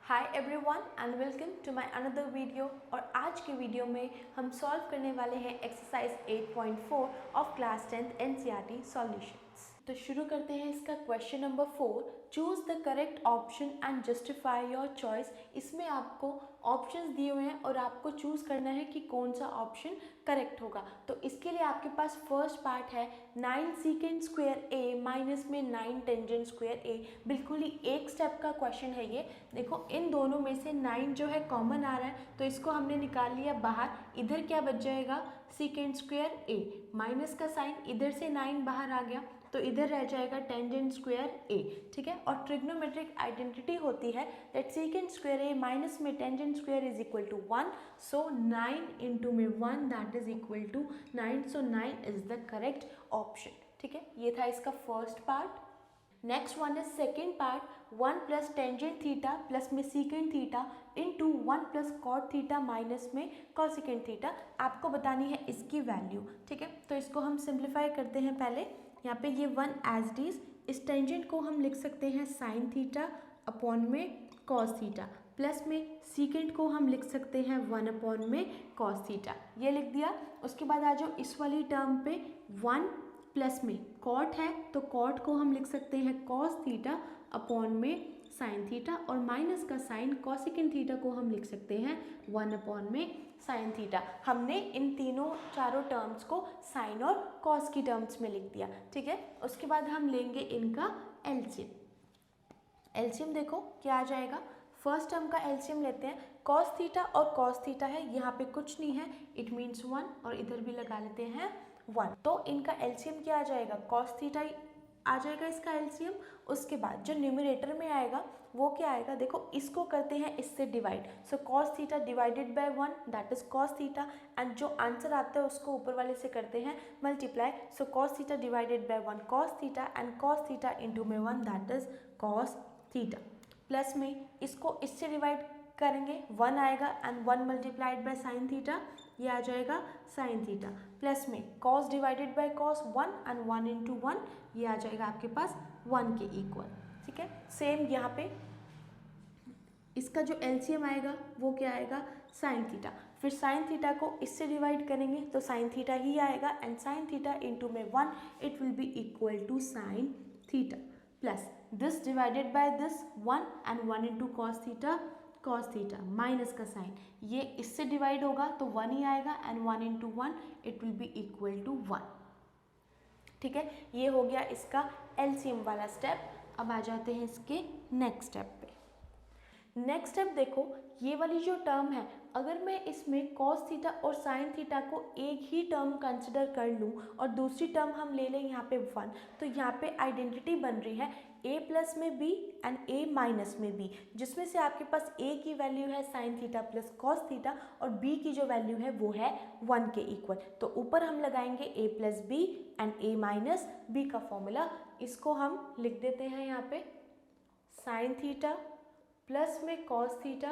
Hi everyone and welcome to my another video. और आज के वीडियो में हम सॉल्व करने वाले हैं exercise 8.4 of class 10th NCERT solutions. तो शुरू करते हैं इसका question number 4। Choose the correct option and justify your choice. इसमें आपको ऑप्शंस दिए हुए हैं और आपको चूज करना है कि कौन सा ऑप्शन करेक्ट होगा। तो इसके लिए आपके पास फर्स्ट पार्ट है 9 सीकेंड स्क्वायर ए माइनस में 9 टेंजेंट स्क्वायर ए। बिल्कुल ही एक स्टेप का क्वेश्चन है ये। देखो इन दोनों में से 9 जो है कॉमन आ रहा है तो इसको हमने निकाल लिया बाहर। इधर क्या बच जाएगा सीकेंड स्क्वायर ए, माइनस का साइन, इधर से 9 बाहर आ गया तो इधर रह जाएगा टेंजेंट स्क्वायर ए। ठीक है, और ट्रिग्नोमेट्रिक आइडेंटिटी होती है that secant square A minus में tangent square is equal to 1। So 9 into में 1 that is equal to 9। So 9 is the correct option. ठीक है, ये था इसका first part. Next one is second part 1 plus tangent theta plus में secant theta into 1 plus cot theta minus में cosecant theta. आपको बतानी है इसकी वैल्यू। ठीक है, तो इसको हम सिंप्लीफाई करते हैं। पहले यहाँ पे ये 1 एज इट इज, इस टेंजेंट को हम लिख सकते हैं साइन थीटा अपॉन में कॉस थीटा, प्लस में सीकेंड को हम लिख सकते हैं 1 अपॉन में कॉस थीटा। ये लिख दिया। उसके बाद आ जाओ इस वाली टर्म पे 1 प्लस में कॉट है तो कॉट को हम लिख सकते हैं कॉस थीटा अपॉन में साइन थीटा, और माइनस का साइन कॉसिकेंड थीटा को हम लिख सकते हैं 1 अपॉन में साइन थीटा। हमने इन चारों टर्म्स को साइन और कॉस की टर्म्स में लिख दिया। ठीक है, उसके बाद हम लेंगे इनका एलसीएम। एलसीएम देखो क्या आ जाएगा। फर्स्ट टर्म का एलसीएम लेते हैं। कॉस थीटा और कॉस थीटा है, यहाँ पे कुछ नहीं है, इट मीन्स 1, और इधर भी लगा लेते हैं 1। तो इनका एलसीएम क्या आ जाएगा, कॉस थीटा आ जाएगा इसका एलसीएम। उसके बाद जो न्यूमरेटर में आएगा वो क्या आएगा, देखो इसको करते हैं इससे divide. So cos theta divided by 1 that is cos theta, and जो आंसर आता है उसको ऊपर वाले से करते हैं multiply. So cos theta divided by 1 cos theta and cos theta into में 1 that is cos theta, plus में इसको इससे डिवाइड करेंगे 1 आएगा and 1 multiplied by sine theta, ये आ जाएगा साइन थीटा, प्लस में cos divided by cos 1 and 1 into 1, ये आ जाएगा आपके पास 1 के इक्वल। ठीक है, सेम यहाँ पे इसका जो एलसीएम आएगा वो क्या आएगा, साइन थीटा। फिर साइन थीटा को इससे डिवाइड करेंगे तो साइन थीटा ही आएगा, एंड साइन थीटा इंटू में 1 it will be equal to sine theta, plus this divided by this 1 and 1 into cos theta, cos theta minus का साइन, ये इससे डिवाइड होगा तो 1 ही आएगा, and 1 into 1 it will be equal to 1। ठीक है, ये हो गया इसका एलसीएम वाला स्टेप। अब आ जाते हैं इसके नेक्स्ट स्टेप पे। नेक्स्ट स्टेप देखो, ये वाली जो टर्म है, अगर मैं इसमें कॉस थीटा और साइन थीटा को एक ही टर्म कंसिडर कर लूँ और दूसरी टर्म हम ले लें यहाँ पे 1, तो यहाँ पे आइडेंटिटी बन रही है a प्लस में b एंड a माइनस में b, जिसमें से आपके पास a की वैल्यू है sign theta plus cos theta और b की जो वैल्यू है वो है 1 के इक्वल। तो ऊपर हम लगाएंगे a plus b and a minus b का फॉर्मूला। इसको हम लिख देते हैं यहाँ पे साइन थीटा प्लस में कॉस थीटा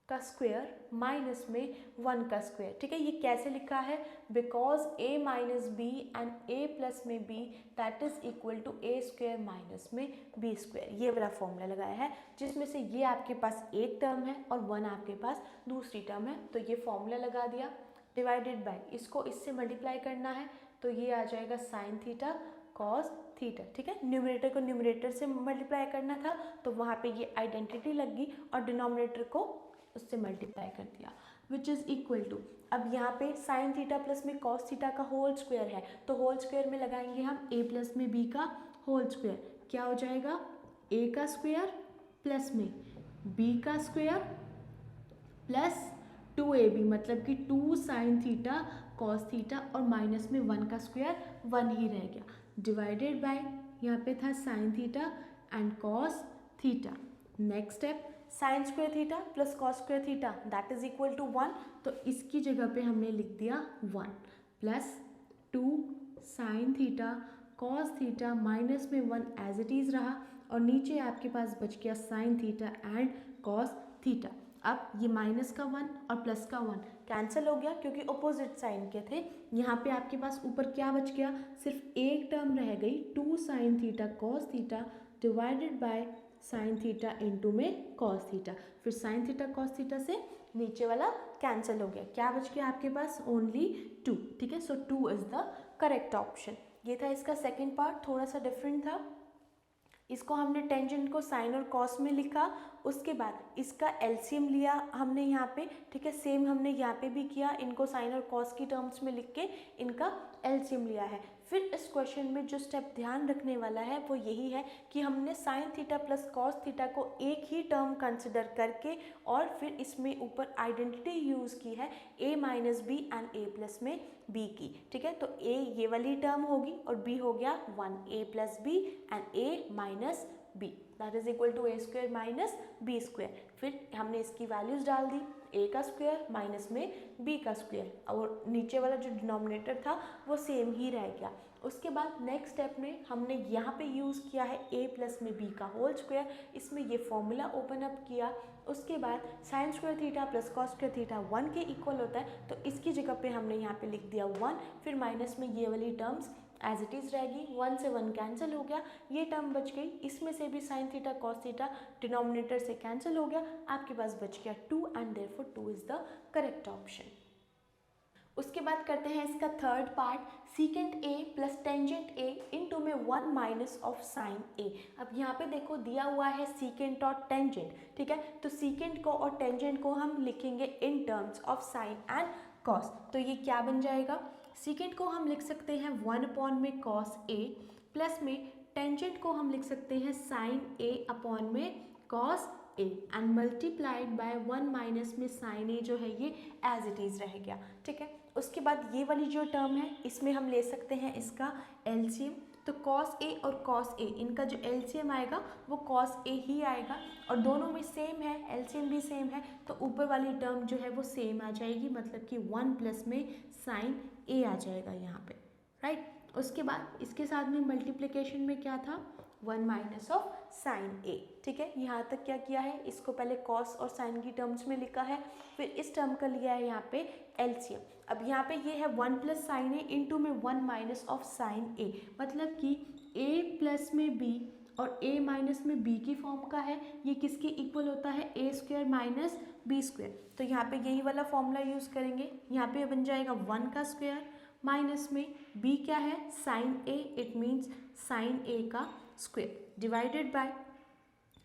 का स्क्वायर माइनस में 1 का स्क्वायर। ठीक है, ये कैसे लिखा है, because a minus B and a plus में b that is equal to a square minus में b स्क्वायर। ये वाला फॉर्मूला लगाया है, जिसमें से ये आपके पास एक टर्म है और 1 आपके पास दूसरी टर्म है। तो ये फॉर्मूला लगा दिया, डिवाइडेड बाय इसको इससे मल्टीप्लाई करना है तो ये आ जाएगा साइन थीटा कॉस थीटा। ठीक है, न्यूमरेटर को न्यूमरेटर से मल्टीप्लाई करना था तो वहाँ पे ये आइडेंटिटी लग गई और डिनोमिनेटर को उससे मल्टीप्लाई कर दिया, विच इज़ इक्वल टू, अब यहाँ पे साइन थीटा प्लस में कॉस थीटा का होल स्क्वायर है तो होल स्क्वायर में लगाएंगे हम a प्लस में b का होल स्क्वायर। क्या हो जाएगा, a का स्क्वायर प्लस में b का स्क्वायर प्लस 2ab, मतलब कि 2 साइन थीटा कॉस थीटा और माइनस में 1 का स्क्वायर 1 ही रह गया, डिवाइडेड बाय यहाँ पे था sine theta and cos theta. Next step sine square theta plus cos square theta that is equal to 1, तो इसकी जगह पे हमने लिख दिया 1 plus 2 sine theta cos theta minus में 1 एज इट इज़ रहा, और नीचे आपके पास बच गया sign theta and cos theta. अब ये माइनस का 1 और प्लस का 1 कैंसिल हो गया क्योंकि अपोजिट साइन के थे। यहाँ पे आपके पास ऊपर क्या बच गया, सिर्फ एक टर्म रह गई 2 sine theta cos theta divided by sine theta into में कॉस थीटा, फिर साइन थीटा कॉस थीटा से नीचे वाला कैंसिल हो गया, क्या बच गया आपके पास, ओनली 2, ठीक है। सो 2 इज़ द करेक्ट ऑप्शन। ये था इसका सेकेंड पार्ट, थोड़ा सा डिफरेंट था। इसको हमने टेंजेंट को साइन और कॉस में लिखा, उसके बाद इसका एलसीएम लिया हमने यहाँ पे, ठीक है। सेम हमने यहाँ पे भी किया, इनको साइन और कॉस की टर्म्स में लिख के इनका एलसीएम लिया है। फिर इस क्वेश्चन में जो स्टेप ध्यान रखने वाला है वो यही है कि हमने sign theta plus cos theta को एक ही टर्म कंसिडर करके और फिर इसमें ऊपर आइडेंटिटी यूज़ की है a minus B and a plus में b की, ठीक है। तो a ये वाली टर्म होगी और b हो गया 1, a plus B and a minus B, that is equal to a square minus B square. फिर हमने इसकी वैल्यूज़ डाल दी, a का स्क्वायर माइनस में b का स्क्वायर, और नीचे वाला जो डिनोमिनेटर था वो सेम ही रह गया। उसके बाद नेक्स्ट स्टेप में हमने यहाँ पे यूज़ किया है a प्लस में b का होल स्क्वायर, इसमें ये फॉर्मूला ओपन अप किया। उसके बाद sign square theta plus cos square theta 1 के इक्वल होता है, तो इसकी जगह पे हमने यहाँ पे लिख दिया 1, फिर माइनस में ये वाली टर्म्स एज इट इज़ रहेगी, 1 से 1 कैंसिल हो गया, ये टर्म बच गई, इसमें से भी sign theta cos theta denominator से कैंसिल हो गया, आपके पास बच गया 2 and therefore 2 is the correct option. उसके बाद करते हैं इसका third part, secant A plus tangent A into में 1 माइनस ऑफ साइन ए। अब यहाँ पे देखो दिया हुआ है सीकेंट और टेंजेंट, ठीक है। तो सीकेंट को और टेंजेंट को हम लिखेंगे in terms of sine and cos. तो ये क्या बन जाएगा, सीकेंट को हम लिख सकते हैं 1 अपॉन में कॉस ए, प्लस में टेंजेंट को हम लिख सकते हैं साइन ए अपॉन में cos A, and multiplied by 1 minus में साइन ए जो है ये एज इट इज़ रह गया, ठीक है। उसके बाद ये वाली जो टर्म है इसमें हम ले सकते हैं इसका एलसीएम, तो कॉस ए और कॉस ए इनका जो एलसीएम आएगा वो कॉस ए ही आएगा, और दोनों में सेम है, एलसीएम भी सेम है, तो ऊपर वाली टर्म जो है वो सेम आ जाएगी, मतलब कि 1 प्लस में साइन ए आ जाएगा यहाँ पे, राइट। उसके बाद इसके साथ में मल्टीप्लिकेशन में क्या था, 1 माइनस ऑफ साइन ए, ठीक है। यहाँ तक क्या किया है, इसको पहले कॉस और साइन की टर्म्स में लिखा है, फिर इस टर्म का लिया है यहाँ पे एलसीएम। अब यहाँ पे ये है 1 प्लस साइन ए इंटू में 1 माइनस ऑफ साइन ए, मतलब कि a प्लस में b और a माइनस में b की फॉर्म का है, ये किसके इक्वल होता है, a square minus b square. तो यहाँ पे यही वाला फॉर्मूला यूज़ करेंगे, यहाँ पे बन जाएगा 1 का स्क्वायर माइनस में b क्या है, sine a, it means sine a का square divided by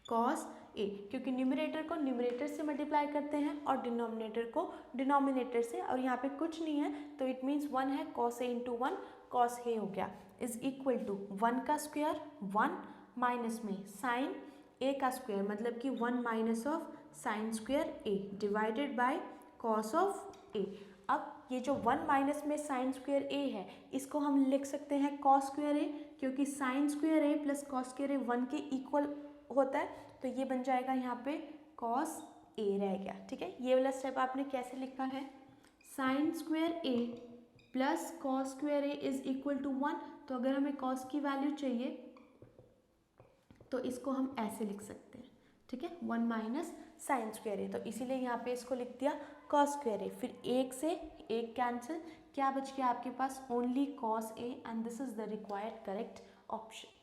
cos A, क्योंकि न्यूमरेटर को न्यूमरेटर से मल्टीप्लाई करते हैं और डिनोमिनेटर को डिनोमिनेटर से, और यहाँ पे कुछ नहीं है तो इट मीन्स 1 है, cos A into 1 cos A हो गया, इज इक्वल टू 1 का स्क्वायर 1 माइनस में साइन ए का स्क्वायर, मतलब कि 1 minus of sine square A divided by cos of A. अब ये जो 1 माइनस में साइन स्क्वायर ए है इसको हम लिख सकते हैं कॉस स्क्वायर ए, क्योंकि sign square A plus cos square ए 1 के इक्वल होता है, तो ये बन जाएगा यहाँ पे कॉस ए रह गया, ठीक है। ये वाला स्टेप आपने कैसे लिखा है, sine square A plus cos square A is equal to 1, तो अगर हमें कॉस की वैल्यू चाहिए तो इसको हम ऐसे लिख सकते हैं, ठीक है, 1 माइनस साइन स्क्वायर ए, तो इसीलिए यहाँ पे इसको लिख दिया कॉस स्क्वायर ए। फिर एक से एक कैंसिल, क्या बच गया आपके पास, only cos A, and this is the required correct option.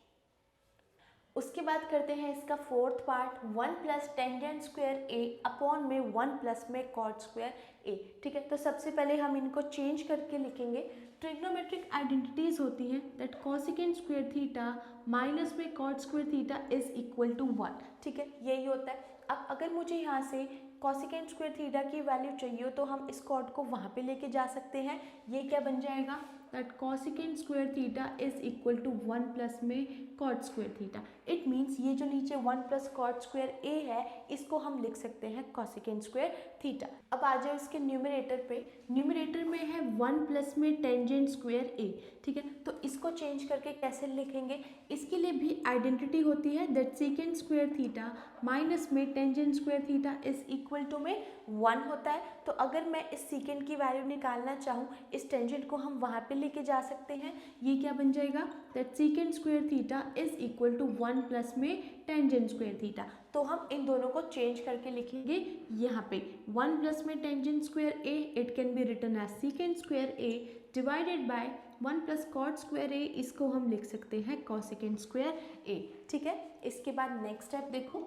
उसके बाद करते हैं इसका fourth part, 1 plus tangent square A upon में 1 प्लस में कॉट स्क्वायर ए, ठीक है। तो सबसे पहले हम इनको चेंज करके लिखेंगे, ट्रिग्नोमेट्रिक आइडेंटिटीज होती हैं that cosecant square theta minus में cot square theta is equal to 1, ठीक है, यही होता है। अब अगर मुझे यहाँ से कोसेकेंट स्क्वायर थीटा की वैल्यू चाहिए तो हम इस कॉट को वहाँ पे लेके जा सकते हैं, ये क्या बन जाएगा, that cosecant square theta is equal to 1 plus में cot square theta, it means ये जो नीचे 1 प्लस कॉट स्क्वायर ए है इसको हम लिख सकते हैं कोसेकेंट स्क्वायर थीटा। अब आ जाओ इसके न्यूमरेटर पे, न्यूमरेटर में है 1 प्लस में टेंजेंट स्क्वायर ए, ठीक है। तो इसको चेंज करके कैसे लिखेंगे, इसके लिए भी आइडेंटिटी होती है that secant square theta minus में tangent square theta is equal to में 1 होता है। तो अगर मैं इस सेकेंड की वैल्यू निकालना चाहूँ, इस टेंजेंट को हम वहाँ पे लेके जा सकते हैं, ये क्या बन जाएगा, that secant square theta is equal to 1 plus में टेंजेंट स्क्वायर थीटा। तो हम इन दोनों को चेंज करके लिखेंगे यहाँ पे 1 प्लस में tangent square A, it can be written as secant square A divided by 1 plus cot square A, इसको हम लिख सकते हैं कॉसेकेंट स्क्वायर ए, ठीक है। इसके बाद नेक्स्ट स्टेप देखो,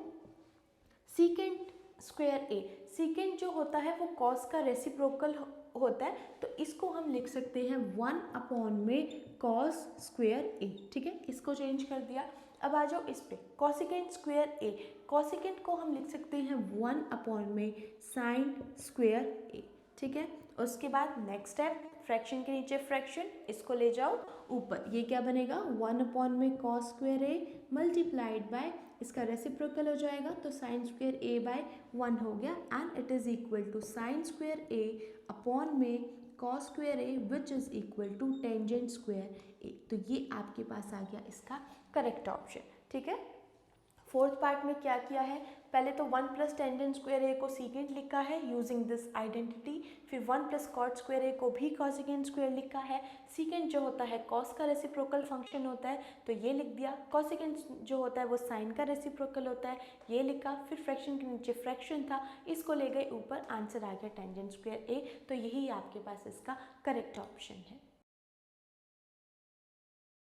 सीकेंट स्क्वायर ए। सीकेंट जो होता है वो कॉस का रेसिप्रोकल होता है, तो इसको हम लिख सकते हैं 1 अपॉन में कॉस स्क्वायर ए, ठीक है। इसको चेंज कर दिया। अब आ जाओ इस पे, कॉसिकेंट स्क्वायर ए। कॉसिकेंट को हम लिख सकते हैं 1 अपॉन में साइन स्क्वायर ए, ठीक है। उसके बाद नेक्स्ट स्टेप, फ्रैक्शन के नीचे फ्रैक्शन, इसको ले जाओ ऊपर। ये क्या बनेगा, 1 अपॉन में cos square A multiplied by, इसका रेसिप्रोकल हो जाएगा तो साइन स्क्वायर ए बाय 1 हो गया, and it is equal to sine square A upon में cos square A which is equal to tangent square A. तो ये आपके पास आ गया इसका करेक्ट ऑप्शन, ठीक है। फोर्थ पार्ट में क्या किया है, पहले तो 1 प्लस टेंजेंट स्क्वायर ए को सीकेंट लिखा है यूजिंग दिस आइडेंटिटी, फिर 1 प्लस कॉट स्क्वायर ए को भी कॉसिकेंट स्क्वायर लिखा है। सीकेंट जो होता है कॉस का रेसिप्रोकल फंक्शन होता है, तो ये लिख दिया। कॉसिकेंट जो होता है वो साइन का रेसिप्रोकल होता है, ये लिखा। फिर फ्रैक्शन के नीचे फ्रैक्शन था, इसको ले गए ऊपर, आंसर आ गया टेंजेंट स्क्वायर ए। तो यही आपके पास इसका करेक्ट ऑप्शन है।